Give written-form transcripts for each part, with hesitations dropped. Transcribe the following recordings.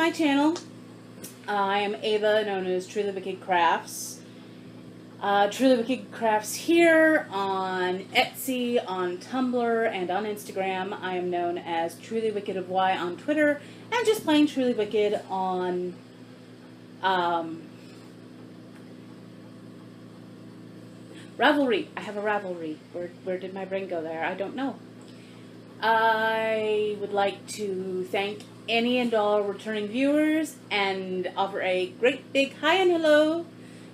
my channel. I am Ava, known as Trulywicked Crafts. Trulywicked Crafts here on Etsy, on Tumblr, and on Instagram. I am known as Trulywicked of Y on Twitter, and just plain Trulywicked on Ravelry. I have a Ravelry. Where did my brain go there? I don't know. I would like to thank any and all returning viewers and offer a great big hi and hello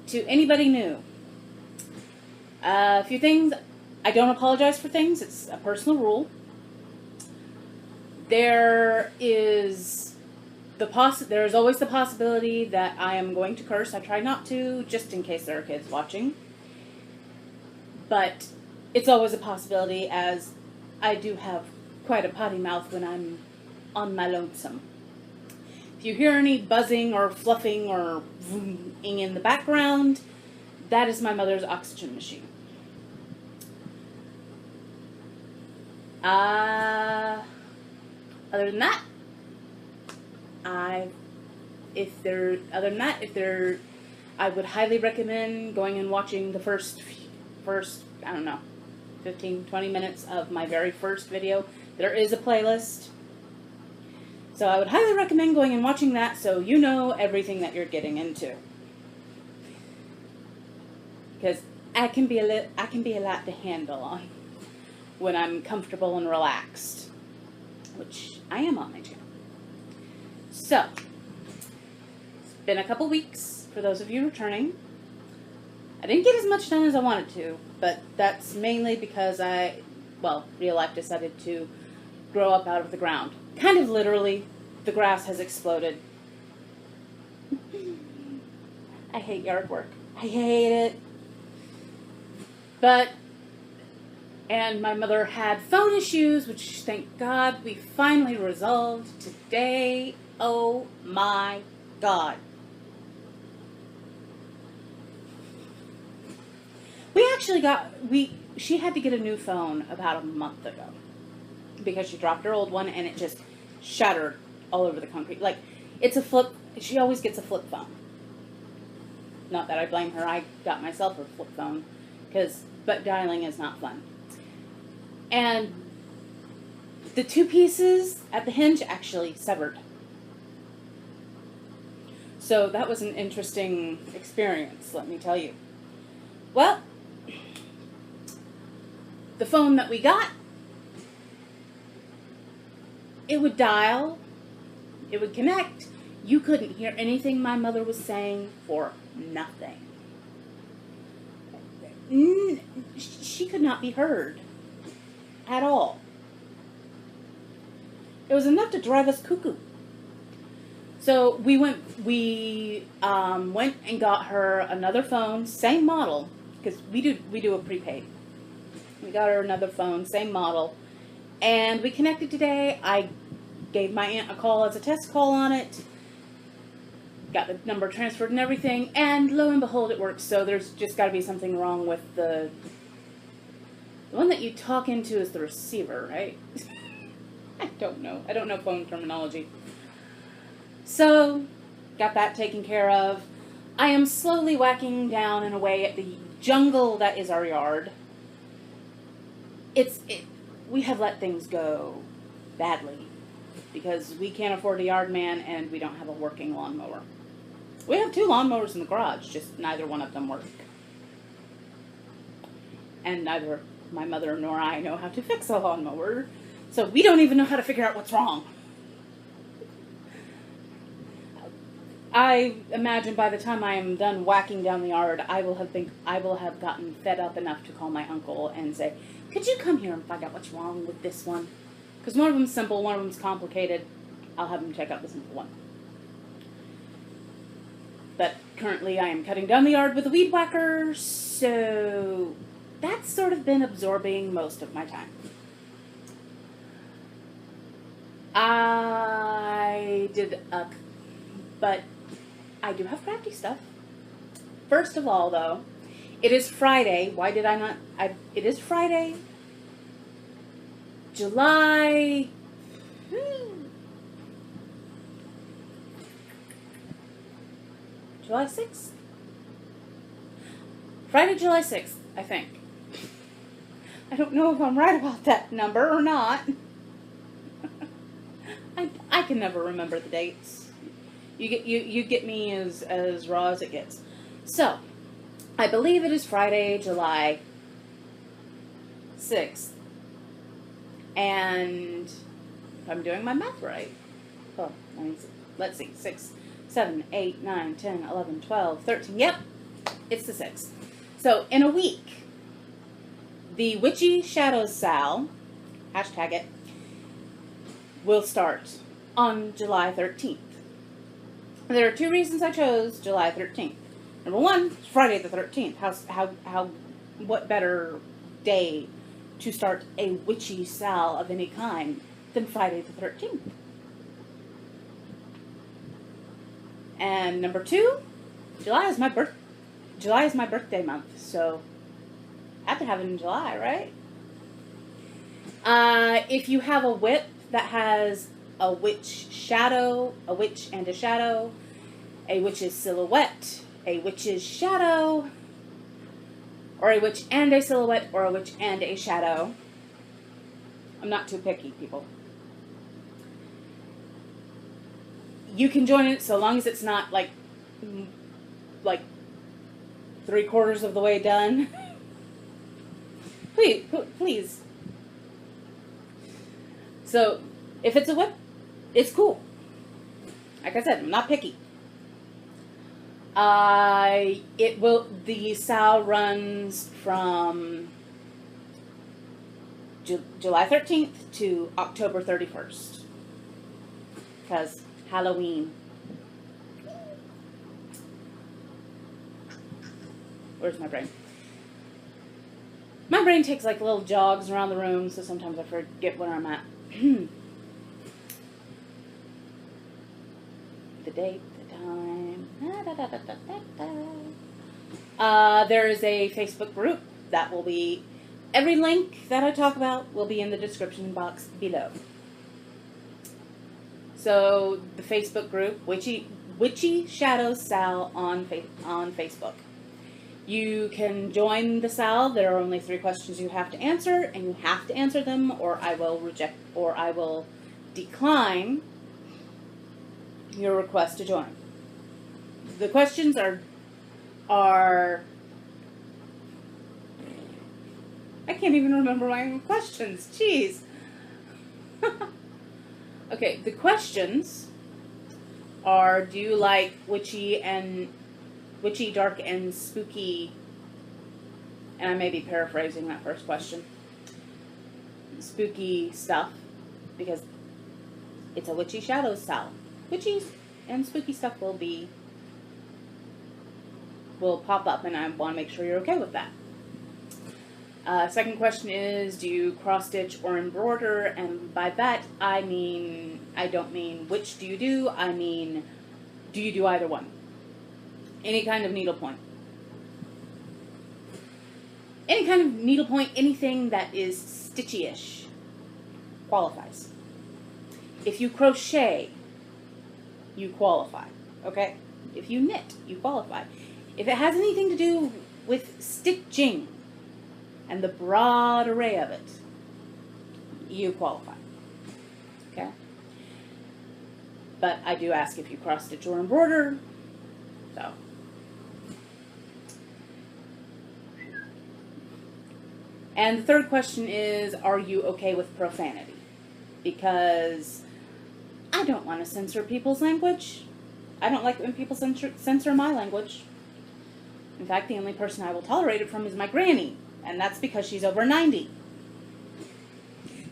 to anybody new. A few things. I don't apologize for things. It's a personal rule. There is always the possibility that I am going to curse. I try not to, just in case there are kids watching. But it's always a possibility, as I do have quite a potty mouth when I'm on my lonesome. If you hear any buzzing or fluffing or vrooming in the background, that is my mother's oxygen machine. Other than that, I would highly recommend going and watching the first, I don't know, 15, 20 minutes of my very first video. There is a playlist. So I would highly recommend going and watching that so you know everything that you're getting into. Because I can be a lot to handle on when I'm comfortable and relaxed, which I am on my channel. So, it's been a couple weeks for those of you returning. I didn't get as much done as I wanted to, but that's mainly because real life decided to grow up out of the ground. Kind of literally, the grass has exploded. I hate yard work. I hate it. And my mother had phone issues, which thank God we finally resolved today. Oh my God. She had to get a new phone about a month ago because she dropped her old one and it just shattered all over the concrete. Like, it's a flip, she always gets a flip phone. Not that I blame her, I got myself a flip phone, but dialing is not fun. And the two pieces at the hinge actually severed. So that was an interesting experience, let me tell you. Well, the phone that we got, it would dial, it would connect. You couldn't hear anything my mother was saying for nothing. She could not be heard at all. It was enough to drive us cuckoo. So we went and got her another phone, same model, because we do a prepaid. We got her another phone, same model, and we connected today. I gave my aunt a call as a test call on it, got the number transferred and everything, and lo and behold, it works. So there's just got to be something wrong with the one that you talk into is the receiver, right? I don't know. I don't know phone terminology. So, got that taken care of. I am slowly whacking down and away at the jungle that is our yard. We have let things go badly because we can't afford a yard man and we don't have a working lawnmower. We have 2 lawnmowers in the garage, just neither one of them work. And neither my mother nor I know how to fix a lawnmower, so we don't even know how to figure out what's wrong. I imagine by the time I am done whacking down the yard, I will have gotten fed up enough to call my uncle and say, could you come here and find out what's wrong with this one? Because one of them's simple, one of them's complicated. I'll have him check out the simple one. But currently I am cutting down the yard with a weed whacker, so that's sort of been absorbing most of my time. But I do have crafty stuff. First of all, though, it is Friday. Why did I not? It is Friday, July July 6th? Friday, July 6th, I think. I don't know if I'm right about that number or not. I can never remember the dates. You get me as raw as it gets. So, I believe it is Friday, July 6th. And if I'm doing my math right. Oh, let's see. 6, 7, 8, 9, 10, 11, 12, 13. Yep, it's the 6th. So, in a week, the Witchy Shadows Sal, hashtag it, will start on July 13th. There are 2 reasons I chose July 13th. Number 1, it's Friday the 13th. What better day to start a witchy sal of any kind than Friday the 13th? And number 2, July is my birthday month, so I have to have it in July, right? If you have a whip that has a witch shadow, a witch and a shadow, a witch's silhouette, a witch's shadow, or a witch and a silhouette, or a witch and a shadow. I'm not too picky, people. You can join it so long as it's not like 3/4 of the way done. Please. So, if it's a whip, it's cool. Like I said, I'm not picky. The sal runs from July 13th to October 31st. Because Halloween. Where's my brain? My brain takes like little jogs around the room, so sometimes I forget where I'm at. The date, the time. There is a Facebook group that will be, every link that I talk about will be in the description box below. So the Facebook group, Witchy Shadows Sal on Facebook. You can join the Sal. There are only 3 questions you have to answer, and you have to answer them, or I will decline your request to join. The questions are I can't even remember my own questions. Jeez. Okay, the questions are: do you like witchy, dark, and spooky? And I may be paraphrasing that first question. Spooky stuff, because it's a Witchy Shadows Sal. Witchy and spooky stuff will pop up, and I want to make sure you're okay with that. Second question is, do you cross stitch or embroider? And by that I don't mean which do you do, I mean, do you do either one? Any kind of needlepoint. Any kind of needlepoint, anything that is stitchy-ish qualifies. If you crochet, you qualify, okay? If you knit, you qualify. If it has anything to do with stitching and the broad array of it, you qualify, okay? But I do ask if you cross stitch or embroider, so. And the third question is, are you okay with profanity? Because I don't want to censor people's language. I don't like when people censor my language. In fact, the only person I will tolerate it from is my granny, and that's because she's over 90.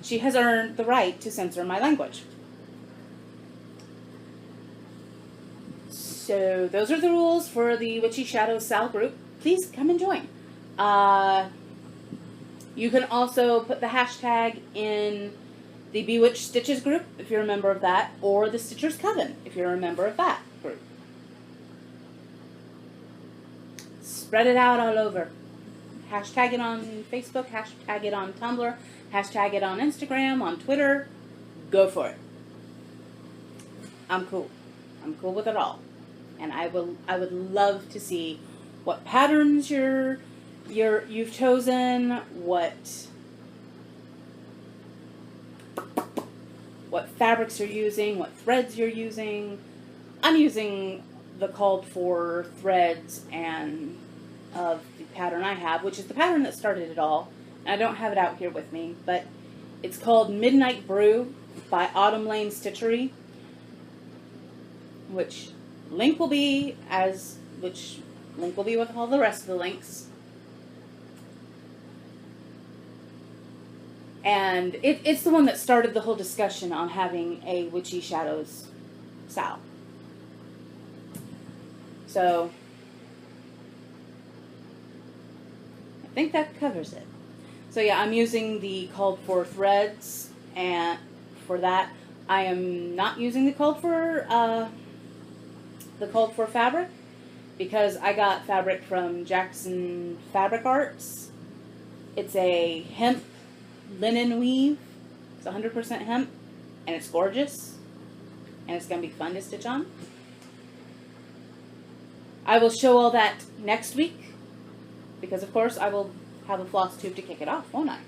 She has earned the right to censor my language. So those are the rules for the Witchy Shadows Sal group. Please come and join. You can also put the hashtag in the Bewitched Stitches group, if you're a member of that, or the Stitchers Coven, if you're a member of that group. Spread it out all over. Hashtag it on Facebook, hashtag it on Tumblr, hashtag it on Instagram, on Twitter. Go for it. I'm cool. I'm cool with it all. And I would love to see what patterns you've chosen, what fabrics you're using, what threads you're using. I'm using the called for threads and of the pattern I have, which is the pattern that started it all. And I don't have it out here with me, but it's called Midnight Brew by Autumn Lane Stitchery, which link will be with all the rest of the links. And it's the one that started the whole discussion on having a Witchy Shadows SAL. So I think that covers it. So yeah, I'm using the called for threads, and for that I am not using the called for fabric, because I got fabric from Jackson Fabric Arts. It's a hemp linen weave. It's 100% hemp, and it's gorgeous, and it's going to be fun to stitch on. I will show all that next week, because of course I will have a floss tube to kick it off, won't I?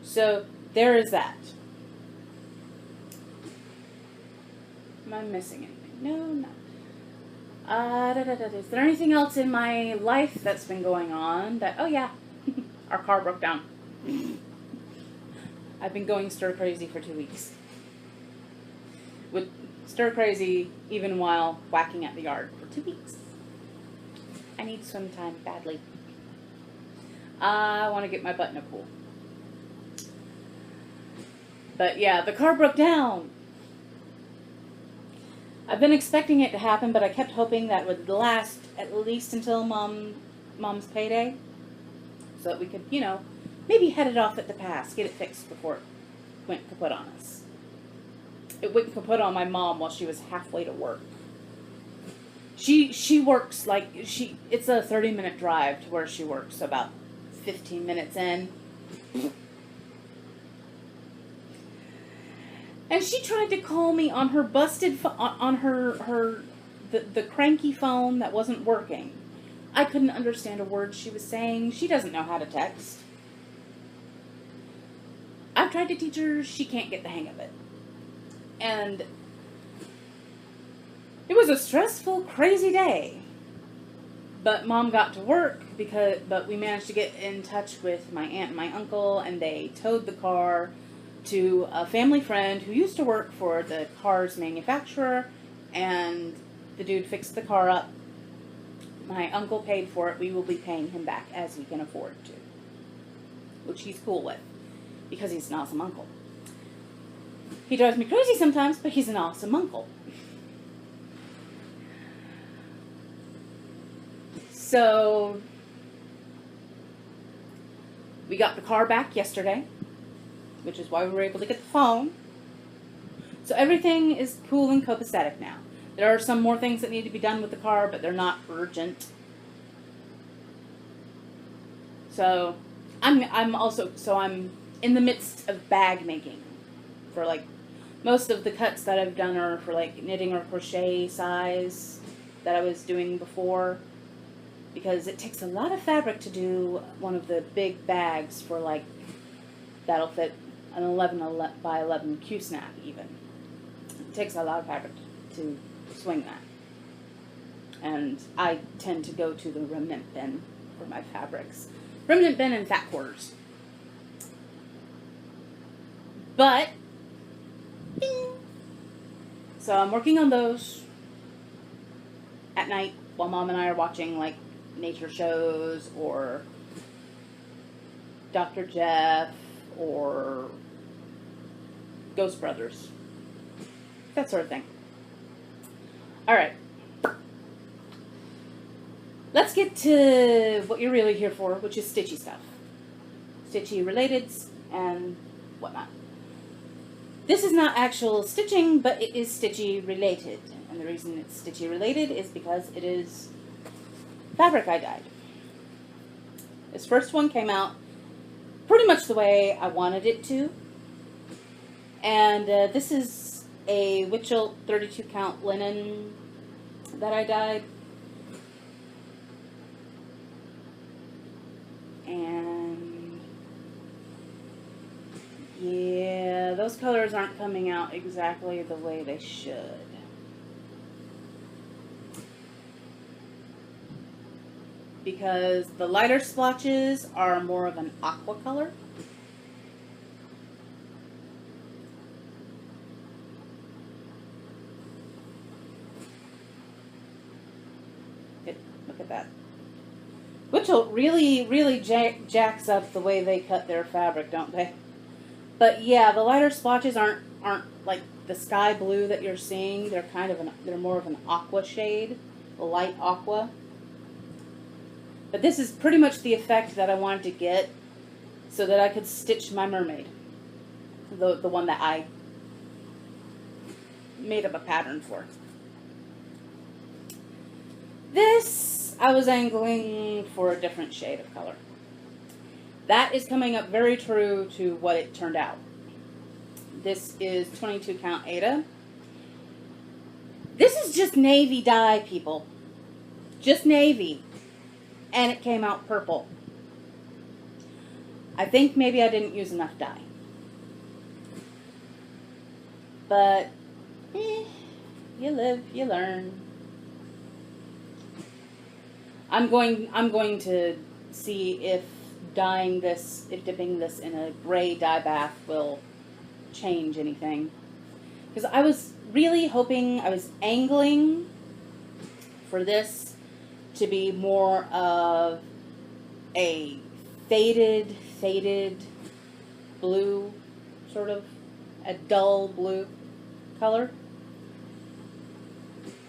So there is that. Am I missing anything? No. Is there anything else in my life that's been going on that, oh yeah, our car broke down. I've been going stir crazy for 2 weeks. With stir crazy even while whacking at the yard for 2 weeks. I need swim time badly. I want to get my butt in a pool. But yeah, the car broke down. I've been expecting it to happen, but I kept hoping that would last at least until Mom's payday, so that we could, maybe head it off at the pass, get it fixed before it went kaput on us. It went kaput on my mom while she was halfway to work. She works it's a 30-minute drive to where she works, about 15 minutes in. And she tried to call me on her busted on the cranky phone that wasn't working. I couldn't understand a word she was saying. She doesn't know how to text. I've tried to teach her. She can't get the hang of it. And it was a stressful, crazy day. But Mom got to work but we managed to get in touch with my aunt and my uncle, and they towed the car to a family friend who used to work for the car's manufacturer, and the dude fixed the car up. My uncle paid for it. We will be paying him back as he can afford to, which he's cool with, because he's an awesome uncle. He drives me crazy sometimes, but he's an awesome uncle. So we got the car back yesterday, which is why we were able to get the phone. So everything is cool and copacetic now. There are some more things that need to be done with the car, but they're not urgent. So I'm in the midst of bag making for most of the cuts that I've done are for knitting or crochet size that I was doing before, because it takes a lot of fabric to do one of the big bags for that'll fit an 11 by 11 Q-snap even. It takes a lot of fabric to swing that. And I tend to go to the remnant bin for my fabrics. Remnant bin and fat quarters. But, so I'm working on those at night while Mom and I are watching nature shows or Dr. Jeff or Ghost Brothers. That sort of thing. Alright. Let's get to what you're really here for, which is stitchy stuff. Stitchy relateds and whatnot. This is not actual stitching, but it is stitchy related. And the reason it's stitchy related is because it is fabric I dyed. This first one came out pretty much the way I wanted it to. And this is a Witchell 32 count linen that I dyed. And yeah, those colors aren't coming out exactly the way they should. Because the lighter splotches are more of an aqua color. Look at that. Which really jacks up the way they cut their fabric, don't they? But yeah, the lighter splotches aren't like the sky blue that you're seeing. They're they're more of an aqua shade, a light aqua. But this is pretty much the effect that I wanted to get so that I could stitch my mermaid. The one that I made up a pattern for. This, I was angling for a different shade of color. That is coming up very true to what it turned out. This is 22 count Aida. This is just navy dye, people. Just navy. And it came out purple. I think maybe I didn't use enough dye. But, you live, you learn. I'm going to see if dipping this in a gray dye bath will change anything. Because I was really hoping, I was angling for this to be more of a faded blue, sort of a dull blue color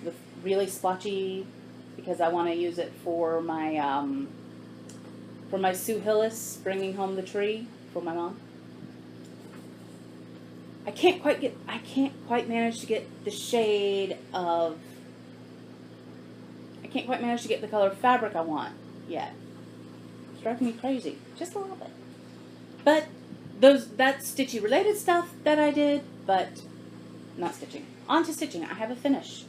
with really splotchy, because I want to use it for my Sue Hillis bringing home the tree for my mom. I can't quite manage to get the shade of. I can't quite manage to get the color of fabric I want yet. It's driving me crazy, just a little bit. But that's stitchy related stuff that I did, but not stitching. On to stitching. I have a finish.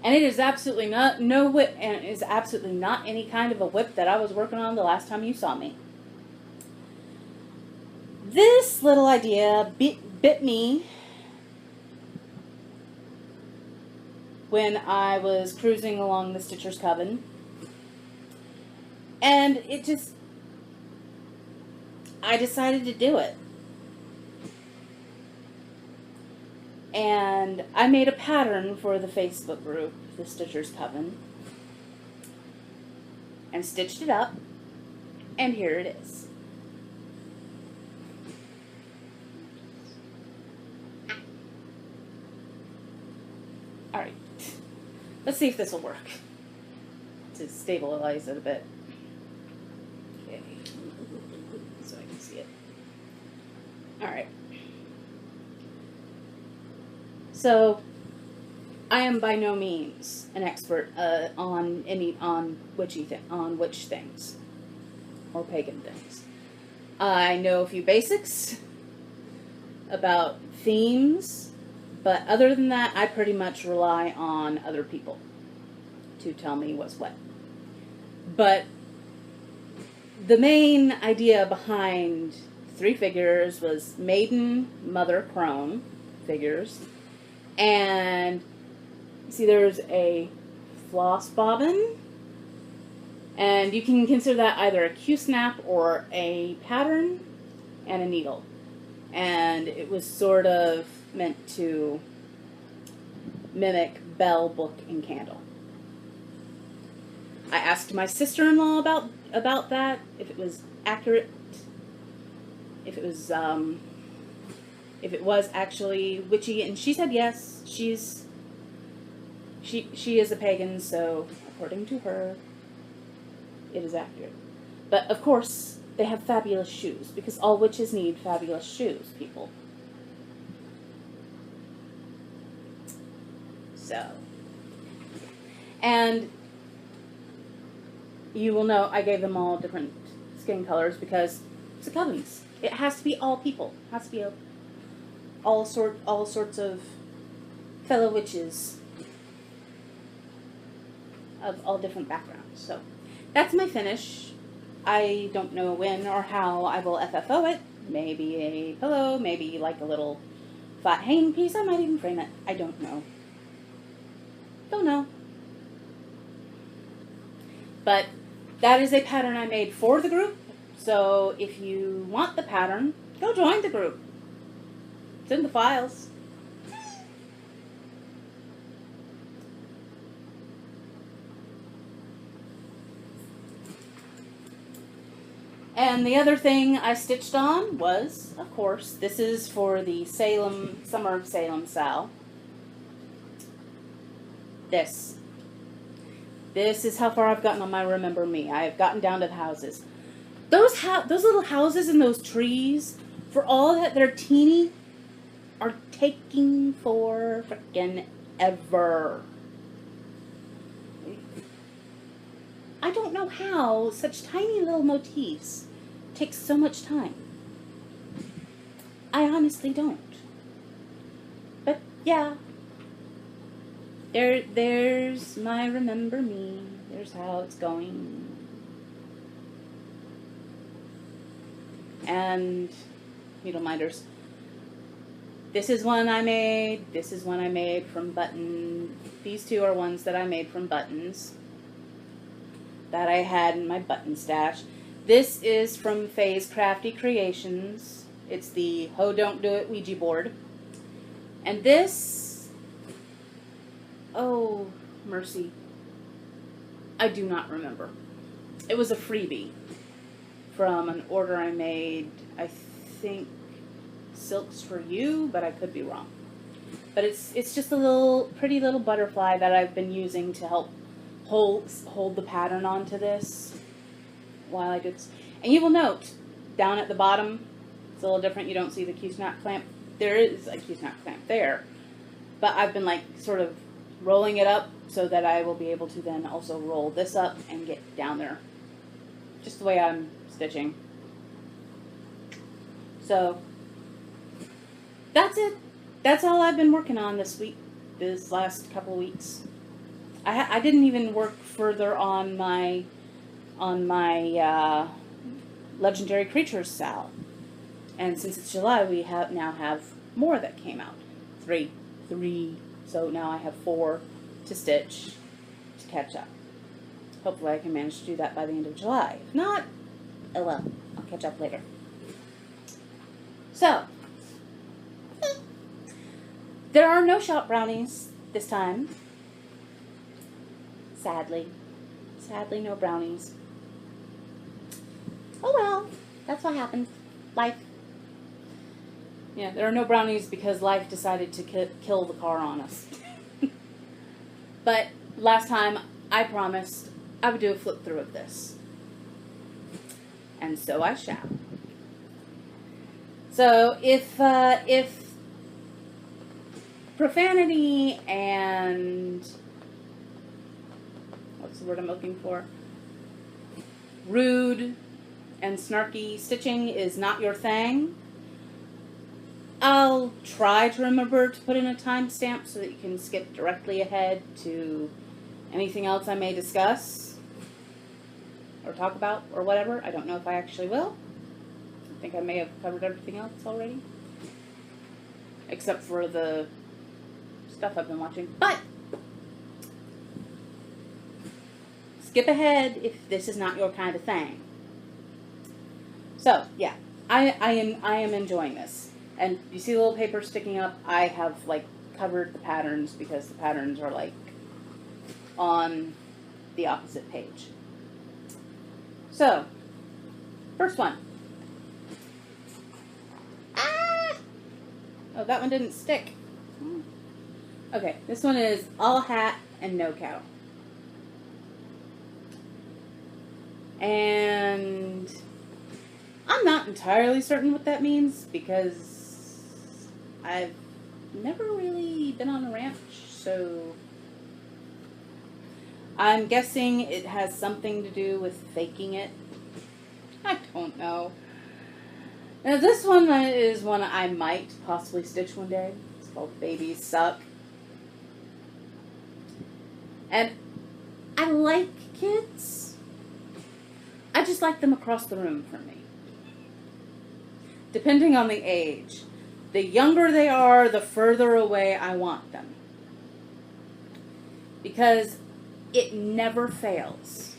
And it is absolutely no whip, and it is absolutely not any kind of a whip that I was working on the last time you saw me. This little idea bit me when I was cruising along the Stitcher's Coven. And I decided to do it. And I made a pattern for the Facebook group, the Stitcher's Coven, and stitched it up, and here it is. Alright, let's see if this will work to stabilize it a bit. Okay, so I can see it. Alright. So, I am by no means an expert on witch things or pagan things. I know a few basics about themes, but other than that, I pretty much rely on other people to tell me what's what. But the main idea behind 3 figures was maiden, mother, crone figures. And see, there's a floss bobbin, and you can consider that either a Q-snap or a pattern and a needle. And it was sort of meant to mimic bell, book, and candle. I asked my sister-in-law about that, if it was accurate, if it was actually witchy, and she said yes. She is a pagan, so according to her, it is accurate. But of course, they have fabulous shoes, because all witches need fabulous shoes, people. So, and you will know I gave them all different skin colors because it's a covens. It has to be all people. It has to be all sorts of fellow witches of all different backgrounds. So that's my finish. I don't know when or how I will FFO it. Maybe a pillow, maybe like a little flat hanging piece. I might even frame it. I don't know. Don't know. But that is a pattern I made for the group. So if you want the pattern, go join the group. It's in the files. And the other thing I stitched on was, of course, this is for the Summer of Salem Sal. This is how far I've gotten on my Remember Me. I have gotten down to the houses. Those little houses and those trees, for all that they're teeny, are taking for frickin' ever. I don't know how such tiny little motifs take so much time. I honestly don't. But yeah. There's my Remember Me. There's how it's going. And needle minders. This is one I made. This is one I made from button. These two are ones that I made from buttons that I had in my button stash. This is from Faye's Crafty Creations. It's the Ho Don't Do It Ouija board. And this, oh mercy, I do not remember. It was a freebie from an order I made, I think Silks for You, but I could be wrong. But it's just a pretty little butterfly that I've been using to help hold the pattern onto this while I do this. And you will note down at the bottom, it's a little different. You don't see the Q-snap clamp. There is a Q-snap clamp there, but I've been like sort of rolling it up so that I will be able to then also roll this up and get down there, just the way I'm stitching. So that's it. That's all I've been working on this last couple of weeks. I didn't even work further on my Legendary Creatures Sal. And since it's July, we now have more that came out. Three. So now I have 4 to stitch to catch up. Hopefully I can manage to do that by the end of July. If not, oh well, I'll catch up later. So, there are no shop brownies this time. Sadly, no brownies. Oh well, that's what happens. Life. Yeah, there are no brownies because life decided to kill the car on us. But last time I promised I would do a flip through of this. And so I shall. So if profanity and what's the word I'm looking for? Rude and snarky stitching is not your thing, I'll try to remember to put in a timestamp so that you can skip directly ahead to anything else I may discuss or talk about or whatever. I don't know if I actually will. I think I may have covered everything else already, except for the stuff I've been watching. But skip ahead if this is not your kind of thing. So yeah, I am enjoying this. And you see the little paper sticking up? I have like covered the patterns because the patterns are like on the opposite page. So, first one. Ah! Oh, that one didn't stick. Okay, this one is all hat and no cow. And I'm not entirely certain what that means because I've never really been on a ranch, so I'm guessing it has something to do with faking it. I don't know. Now this one is one I might possibly stitch one day. It's called Babies Suck. And I like kids. I just like them across the room from me. Depending on the age. The younger they are, the further away I want them. Because it never fails.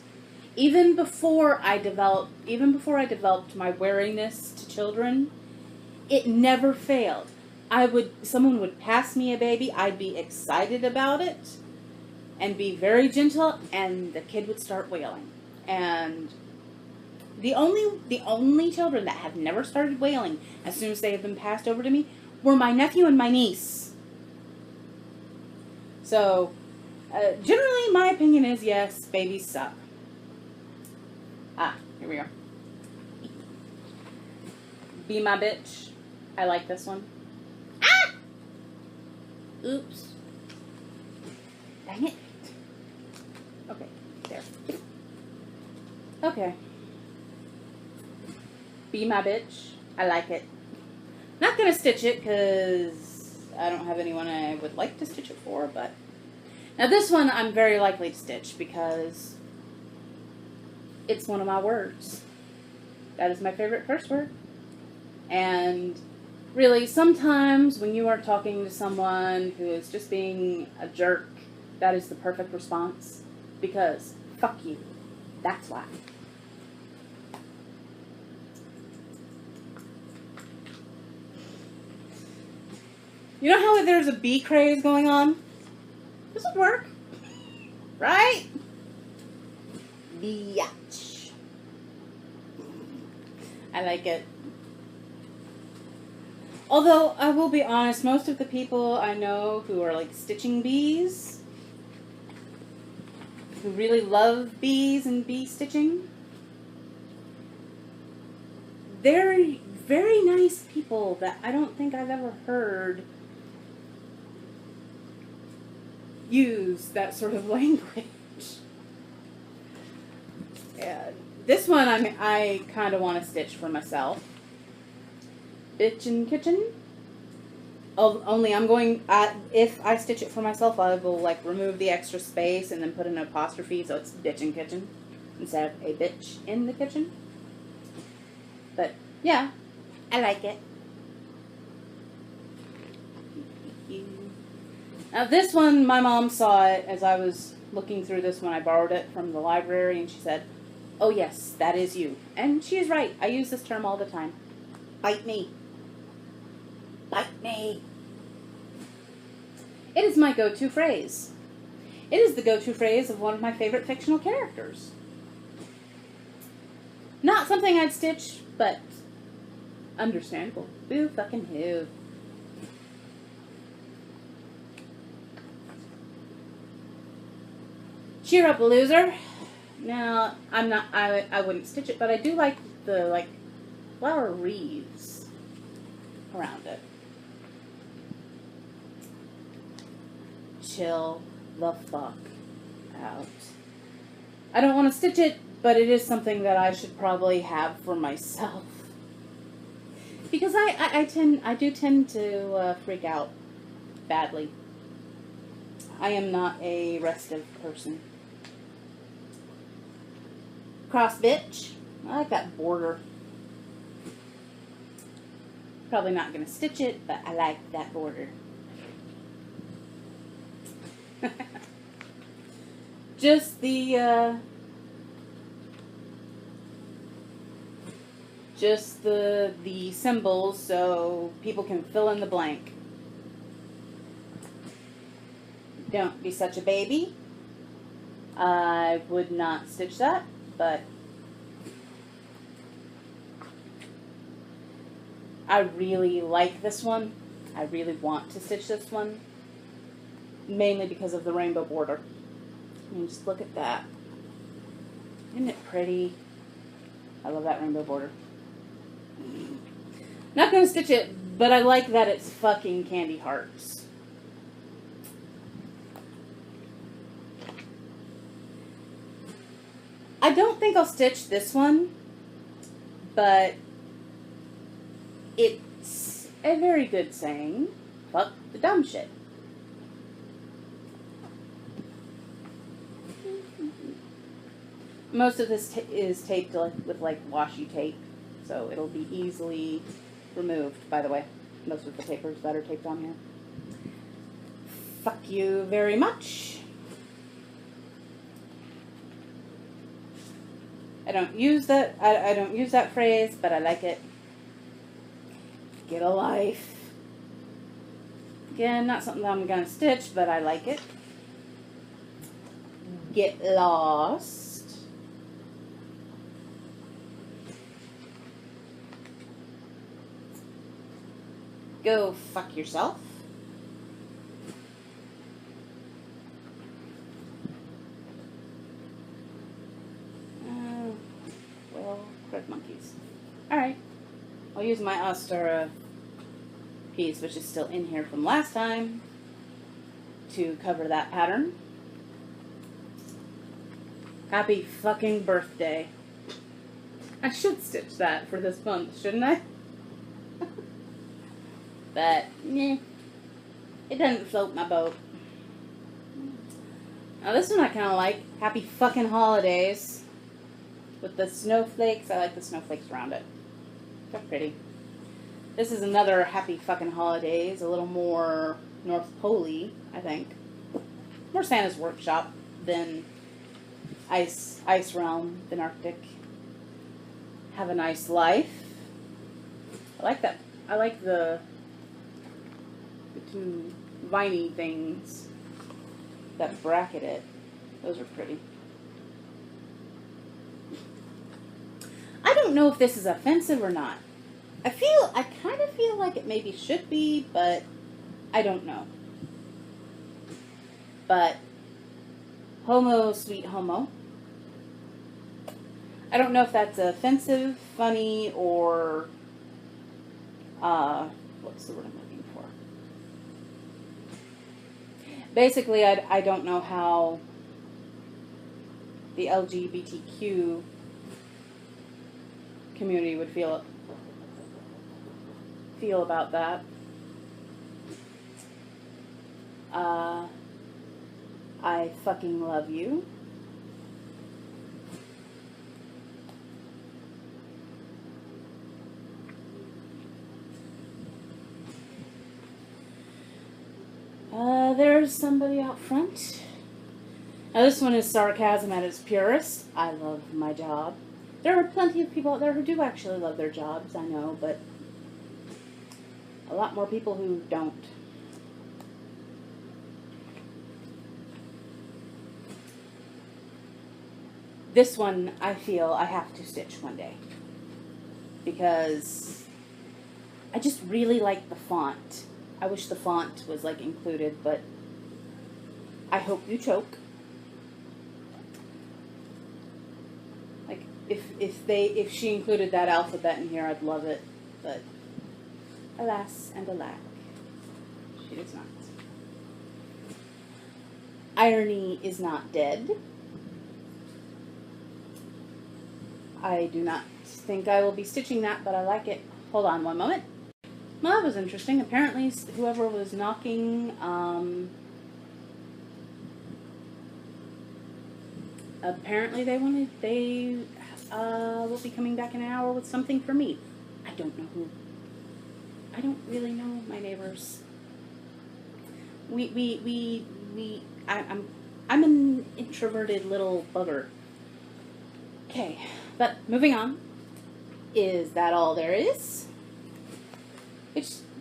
Even before I developed my wariness to children, it never failed. Someone would pass me a baby, I'd be excited about it and be very gentle, and the kid would start wailing. And the only children that have never started wailing as soon as they have been passed over to me were my nephew and my niece. So, generally my opinion is yes, babies suck. Ah, here we are. Be My Bitch. I like this one. Ah! Oops. Dang it. Okay, there. Okay. Be My Bitch. I like it. Not gonna stitch it because I don't have anyone I would like to stitch it for, but... Now this one I'm very likely to stitch because it's one of my words. That is my favorite curse word. And really, sometimes when you are talking to someone who is just being a jerk, that is the perfect response. Because, fuck you. That's why. You know how there's a bee craze going on? This would work. Right? Biatch. I like it. Although, I will be honest, most of the people I know who are like stitching bees, who really love bees and bee stitching, they're very nice people that I don't think I've ever heard use that sort of language. Yeah, this one I kind of want to stitch for myself. Bitch in kitchen. Oh, only I'm going, if I stitch it for myself, I will like remove the extra space and then put an apostrophe so it's bitch in kitchen instead of a bitch in the kitchen. But yeah, I like it. Now this one, my mom saw it as I was looking through this when I borrowed it from the library, and she said, "Oh yes, that is you." And she is right. I use this term all the time. Bite me. Bite me. It is my go-to phrase. It is the go-to phrase of one of my favorite fictional characters. Not something I'd stitch, but understandable. Boo fucking who. Cheer up, loser. Now, I wouldn't stitch it, but I do like the, flower wreaths around it. Chill the fuck out. I don't want to stitch it, but it is something that I should probably have for myself. Because I do tend to freak out badly. I am not a restive person. Cross bitch. I like that border. Probably not going to stitch it, but I like that border. Just the symbols so people can fill in the blank. Don't be such a baby. I would not stitch that, but I really like this one. I really want to stitch this one, mainly because of the rainbow border. I mean, just look at that. Isn't it pretty? I love that rainbow border. Not going to stitch it, but I like that it's fucking candy hearts. I don't think I'll stitch this one, but It's a very good saying. Fuck the dumb shit. Most of this is taped with like washi tape, so it'll be easily removed, by the way. Most of the papers that are taped on here. Fuck you very much. I don't use that. I don't use that phrase, but I like it. Get a life. Again, not something that I'm gonna stitch, but I like it. Get lost. Go fuck yourself. Well, crud monkeys. Alright. I'll use my Ostara piece, which is still in here from last time, to cover that pattern. Happy fucking birthday. I should stitch that for this month, shouldn't I? But, it doesn't float my boat. Now this one I kind of like. Happy fucking holidays. With the snowflakes. I like the snowflakes around it. They're pretty. This is another happy fucking holidays. A little more North Pole-y, I think. More Santa's Workshop than Ice Realm than Arctic. Have a nice life. I like that. I like the two viney things that bracket it. Those are pretty. I don't know if this is offensive or not. I kind of feel like it maybe should be, but I don't know. But homo, sweet homo. I don't know if that's offensive, funny, or what's the word I'm looking for? Basically, I don't know how the LGBTQ community would feel about that. I fucking love you. There's somebody out front. Now this one is sarcasm at its purest. I love my job. There are plenty of people out there who do actually love their jobs, I know, but a lot more people who don't. This one, I feel I have to stitch one day. Because I just really like the font. I wish the font was like included, but I hope you choke. Like if she included that alphabet in here, I'd love it. But alas and alack, she does not. Irony is not dead. I do not think I will be stitching that, but I like it. Hold on one moment. Well, that was interesting. Apparently, whoever was knocking, apparently they will be coming back in an hour with something for me. I don't know who. I don't really know my neighbors. I'm an introverted little bugger. Okay, but moving on. Is that all there is?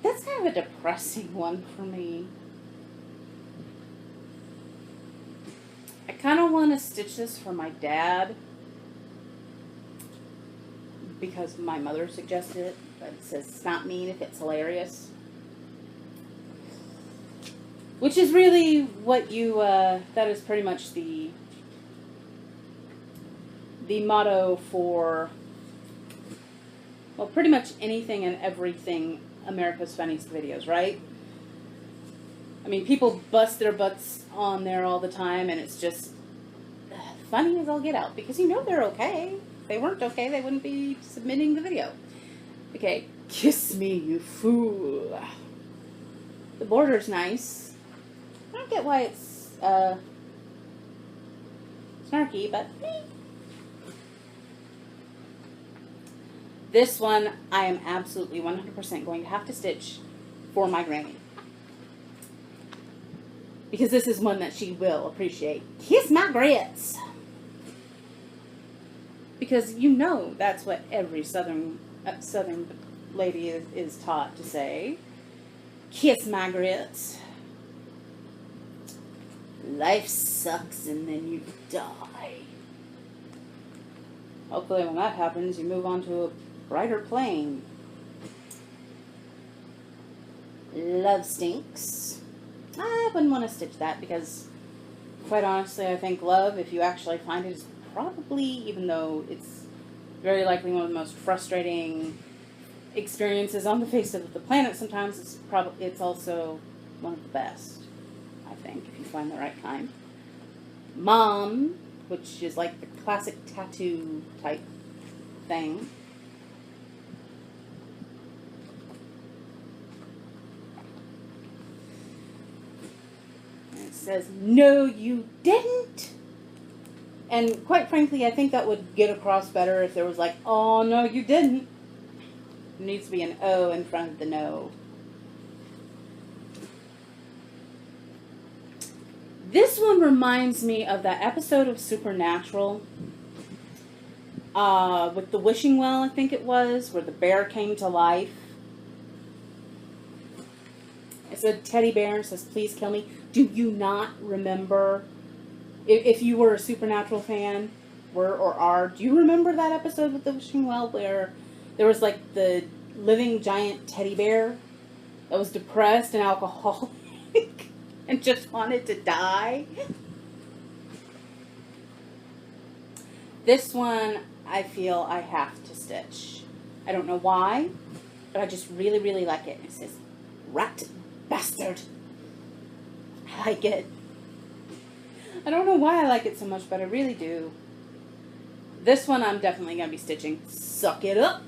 That's kind of a depressing one for me. I kind of want to stitch this for my dad because my mother suggested it, but it says it's not mean if it's hilarious. Which is really what you, that is pretty much the motto for, well, pretty much anything and everything America's Funniest Videos, right? I mean, people bust their butts on there all the time, and it's just funny as all get out, because you know they're okay. If they weren't okay, they wouldn't be submitting the video. Okay, kiss me, you fool. The border's nice. I don't get why it's snarky, but this one I am absolutely 100% going to have to stitch for my granny. Because this is one that she will appreciate. Kiss my grits. Because you know that's what every southern lady is taught to say. Kiss my grits. Life sucks and then you die. Hopefully when that happens, you move on to a brighter plane. Love stinks. I wouldn't want to stitch that because, quite honestly, I think love, if you actually find it, is probably, even though it's very likely one of the most frustrating experiences on the face of the planet sometimes, it's also one of the best, I think, if you find the right kind. Mom, which is like the classic tattoo type thing. And it says, no, you didn't. And quite frankly, I think that would get across better if there was like, oh, no, you didn't. There needs to be an O in front of the no. This one reminds me of that episode of Supernatural with the wishing well, I think it was, where the bear came to life. It's a teddy bear and says, please kill me. Do you not remember, if you were a Supernatural fan, were or are, do you remember that episode with the wishing well where there was like the living giant teddy bear that was depressed and alcoholic and just wanted to die? This one, I feel I have to stitch. I don't know why, but I just really, really like it. It says, rat bastard. I like it. I don't know why I like it so much, but I really do. This one I'm definitely going to be stitching. Suck it up.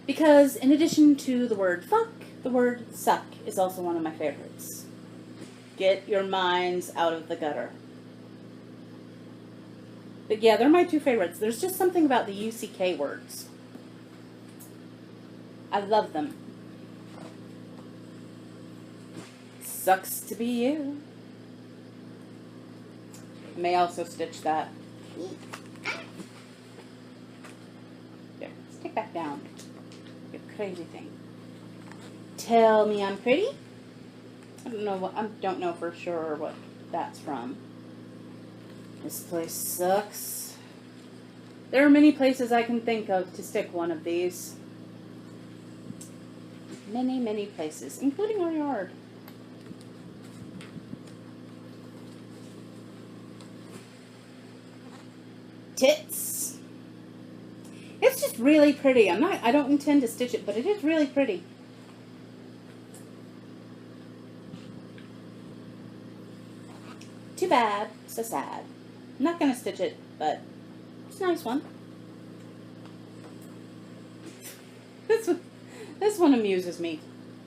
Because in addition to the word fuck, the word suck is also one of my favorites. Get your minds out of the gutter. But yeah, they're my two favorites. There's just something about the UCK words. I love them. Sucks to be you. I may also stitch that. There, stick that down. You crazy thing. Tell me I'm pretty. I don't know for sure what that's from. This place sucks. There are many places I can think of to stick one of these. Many, many places, including our yard. Tits. It's just really pretty. I don't intend to stitch it, but it is really pretty. Too bad. So sad. I'm not going to stitch it, but it's a nice one. This one amuses me.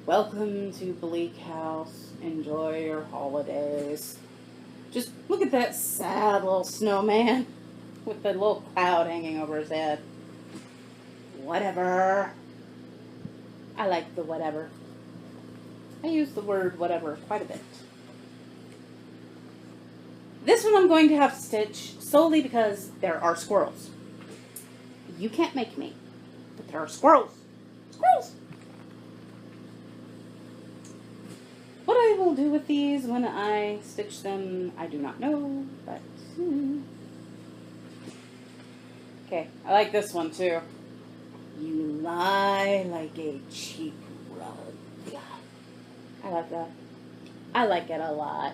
Welcome to Bleak House. Enjoy your holidays. Just look at that sad little snowman with the little cloud hanging over his head. Whatever. I like the whatever. I use the word whatever quite a bit. This one I'm going to have to stitch solely because there are squirrels. You can't make me, but there are squirrels. Squirrels! What I will do with these when I stitch them, I do not know, but... Okay, I like this one too. You lie like a cheap rug. I like that. I like it a lot.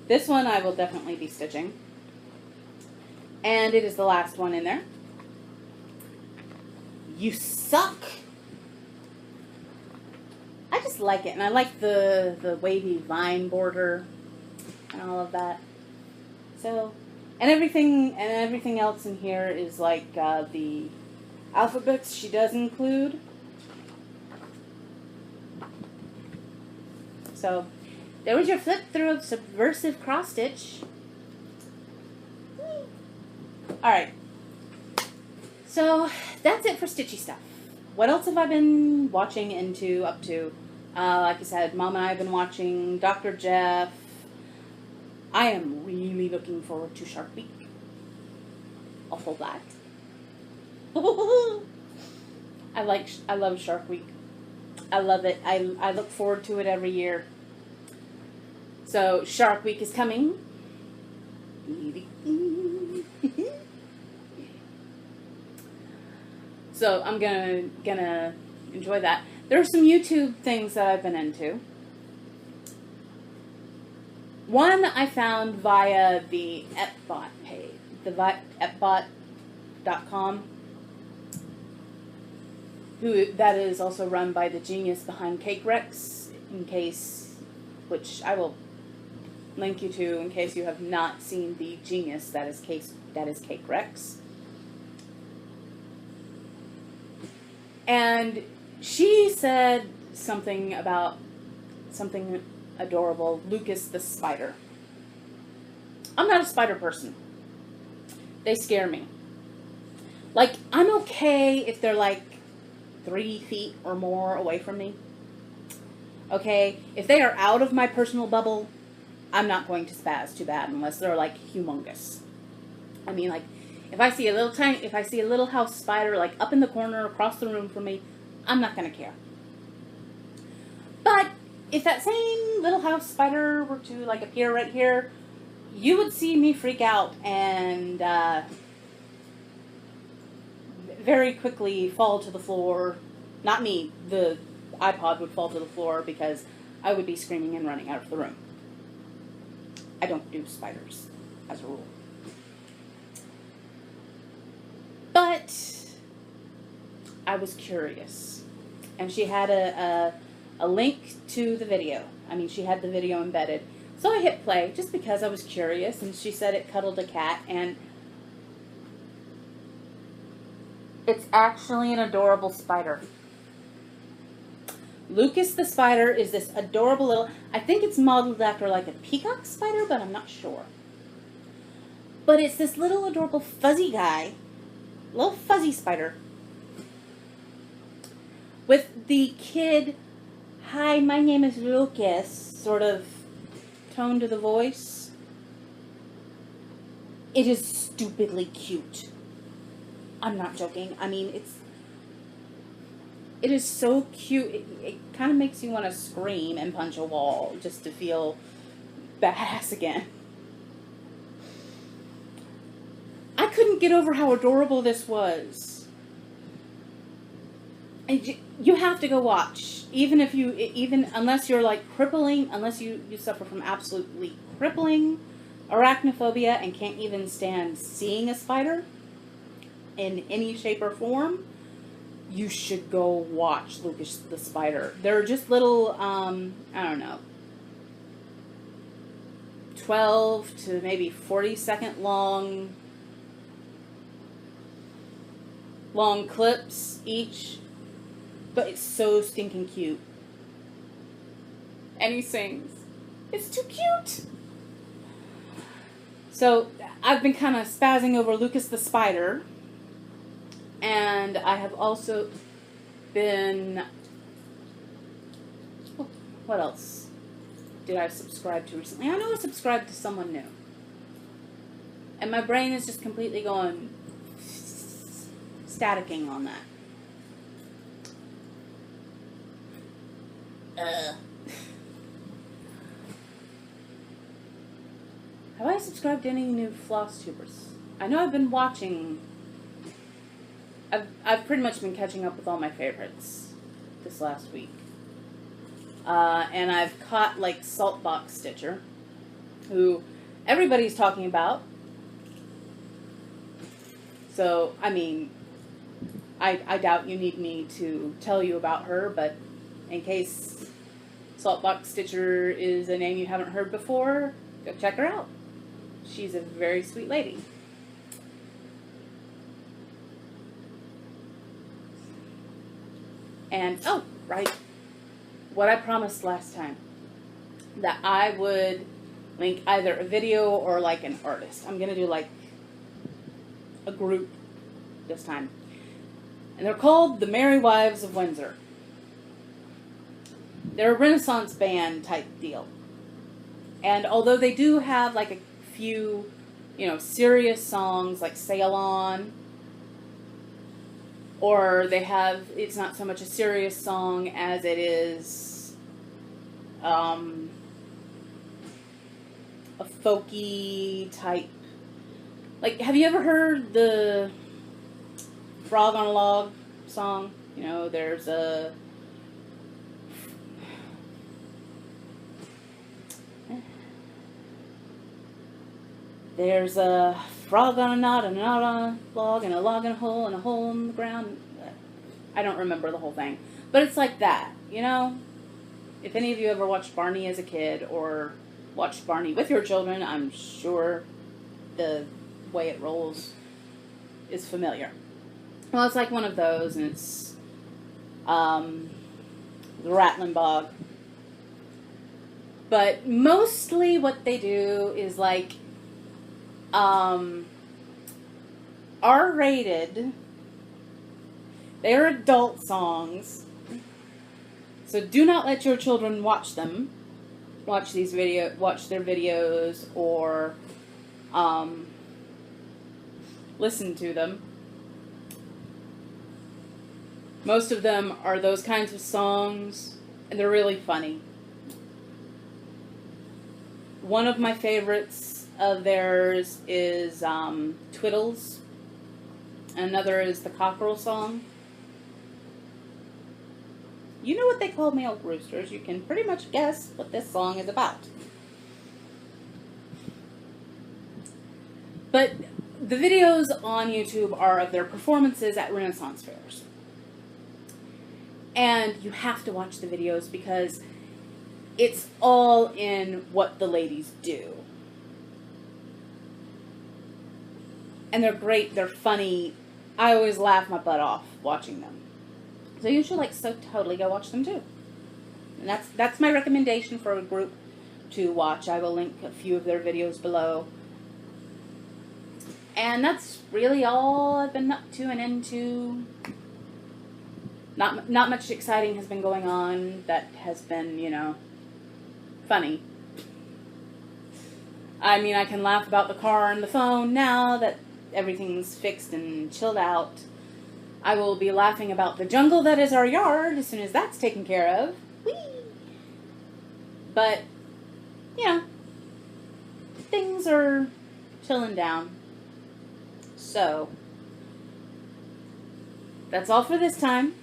This one I will definitely be stitching. And it is the last one in there. You suck. I just like it. And I like the wavy vine border and all of that. So, and everything else in here is like the Alphabets she does include. So, there was your flip through of subversive cross stitch. Alright. So, that's it for stitchy stuff. What else have I been watching up to? Like I said, Mom and I have been watching Dr. Jeff. I am really looking forward to Shark Week. Awful that. I love Shark Week. I love it. I look forward to it every year. So Shark Week is coming. So I'm gonna enjoy that. There are some YouTube things that I've been into. One I found via the Epbot page, the epbot.com, that is also run by the genius behind Cake Rex, which I will link you to in case you have not seen the genius that is Cake Rex. And she said something about something adorable, Lucas the spider. I'm not a spider person. They scare me. Like, I'm okay if they're like 3 feet or more away from me. Okay? If they are out of my personal bubble, I'm not going to spaz too bad unless they're like humongous. I mean, like, if I see a little house spider like up in the corner across the room from me, I'm not going to care. But if that same little house spider were to like appear right here, you would see me freak out and very quickly fall to the floor. Not me, the iPod would fall to the floor because I would be screaming and running out of the room. I don't do spiders, as a rule. But I was curious. And she had a link to the video. I mean, she had the video embedded. So I hit play just because I was curious. And she said it cuddled a cat. And it's actually an adorable spider. Lucas the spider is this adorable little... I think it's modeled after like a peacock spider, but I'm not sure. But it's this little adorable fuzzy guy. Little fuzzy spider. With the kid, "Hi, my name is Lucas," sort of tone to the voice. It is stupidly cute. I'm not joking. I mean, it is so cute. It kind of makes you want to scream and punch a wall just to feel badass again. I couldn't get over how adorable this was. And you have to go watch. Unless you're like unless you suffer from absolutely crippling arachnophobia and can't even stand seeing a spider in any shape or form, you should go watch Lucas the spider. They're just little, I don't know, 12 to maybe 40-second long clips each, but it's so stinking cute. And he sings. It's too cute. So I've been kind of spazzing over Lucas the spider, and I have also been, what else did I subscribe to recently? I know I subscribed to someone new, and my brain is just completely going staticking on that. Have I subscribed to any new Flosstubers? I know I've been watching. I've pretty much been catching up with all my favorites this last week. And I've caught like Saltbox Stitcher, who everybody's talking about. So, I mean, I doubt you need me to tell you about her, but in case Saltbox Stitcher is a name you haven't heard before, go check her out. She's a very sweet lady. And, oh, right, what I promised last time, that I would link either a video or like an artist. I'm going to do like a group this time. And they're called the Merry Wives of Windsor. They're a Renaissance band type deal. And although they do have like a few, you know, serious songs like Sail On, or they have, it's not so much a serious song as it is a folky type. Like, have you ever heard the Frog on a Log song? You know, there's a frog on a knot, and a knot on a log, and a log in a hole, and a hole in the ground. I don't remember the whole thing. But it's like that, you know? If any of you ever watched Barney as a kid, or watched Barney with your children, I'm sure the way it rolls is familiar. Well, it's like one of those, and it's the Rattling Bog. But mostly what they do is like R-rated. They're adult songs. So do not let your children watch them. Watch their videos, or listen to them. Most of them are those kinds of songs, and they're really funny. One of my favorites of theirs is Twiddles. Another is the Cockerel Song. You know what they call male roosters. You can pretty much guess what this song is about. But the videos on YouTube are of their performances at Renaissance fairs. And you have to watch the videos because it's all in what the ladies do. And they're great, they're funny. I always laugh my butt off watching them. So you should totally go watch them too. And that's my recommendation for a group to watch. I will link a few of their videos below. And that's really all I've been up to and into. Not much exciting has been going on that has been, you know, funny. I mean, I can laugh about the car and the phone now that everything's fixed and chilled out. I will be laughing about the jungle that is our yard as soon as that's taken care of. Whee! But, you know, things are chilling down. So, that's all for this time.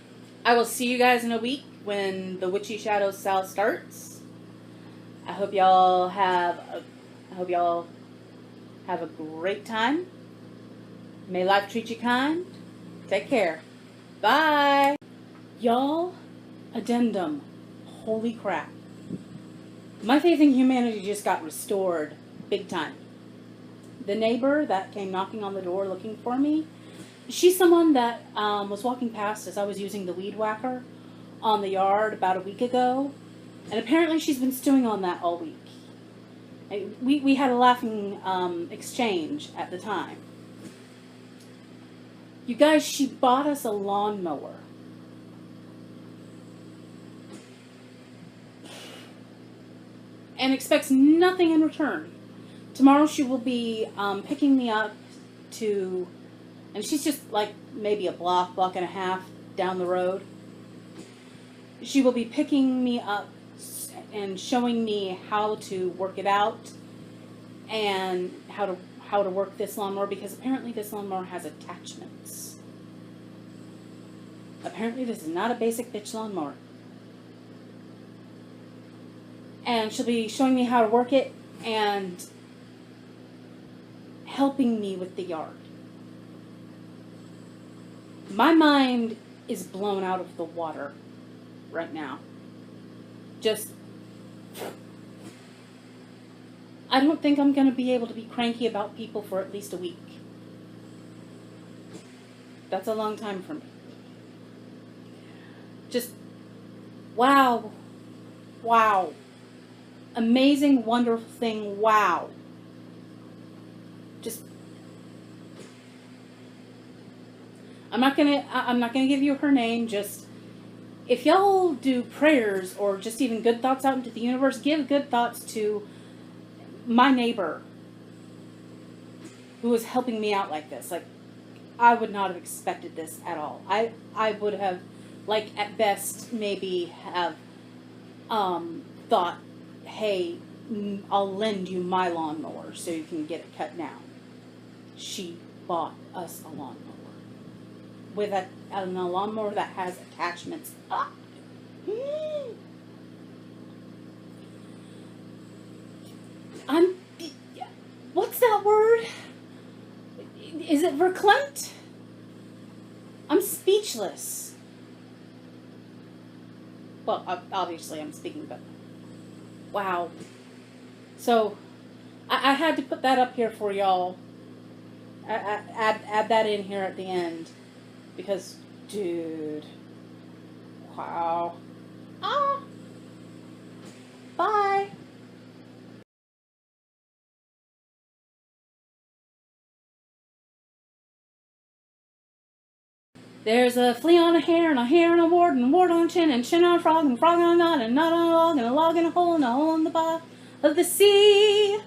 I will see you guys in a week when the Witchy Shadows Sal starts. I hope y'all have a great time. May life treat you kind. Take care. Bye. Y'all, addendum. Holy crap. My faith in humanity just got restored big time. The neighbor that came knocking on the door looking for me, she's someone that was walking past as I was using the weed whacker on the yard about a week ago. And apparently she's been stewing on that all week. We had a laughing exchange at the time. You guys, she bought us a lawnmower. And expects nothing in return. Tomorrow she will be picking me up to, and she's just like maybe a block and a half down the road. She will be picking me up and showing me how to work it out and how to work this lawnmower, because apparently this lawnmower has attachments. Apparently this is not a basic bitch lawnmower. And she'll be showing me how to work it and helping me with the yard. My mind is blown out of the water right now. Just, I don't think I'm going to be able to be cranky about people for at least a week. That's a long time for me. Just Wow. Wow. Amazing, wonderful thing. Wow. Just, I'm not gonna give you her name. Just, if y'all do prayers or just even good thoughts out into the universe, give good thoughts to my neighbor who was helping me out like this. Like, I would not have expected this at all. I would have, like, at best, maybe have thought, hey, I'll lend you my lawnmower so you can get it cut down. She bought us a lawnmower. With a lawnmower that has attachments. Ah. What's that word? Is it verklempt? I'm speechless. Well, obviously I'm speaking, but wow. So, I had to put that up here for y'all. Add that in here at the end. Because, dude, wow. Ah! Bye! There's a flea on a hair, and a hair on a wart, and a wart on a chin, and chin on a frog, and a frog on a knot, and a knot on a log, and a log in a hole, and a hole in the bottom of the sea.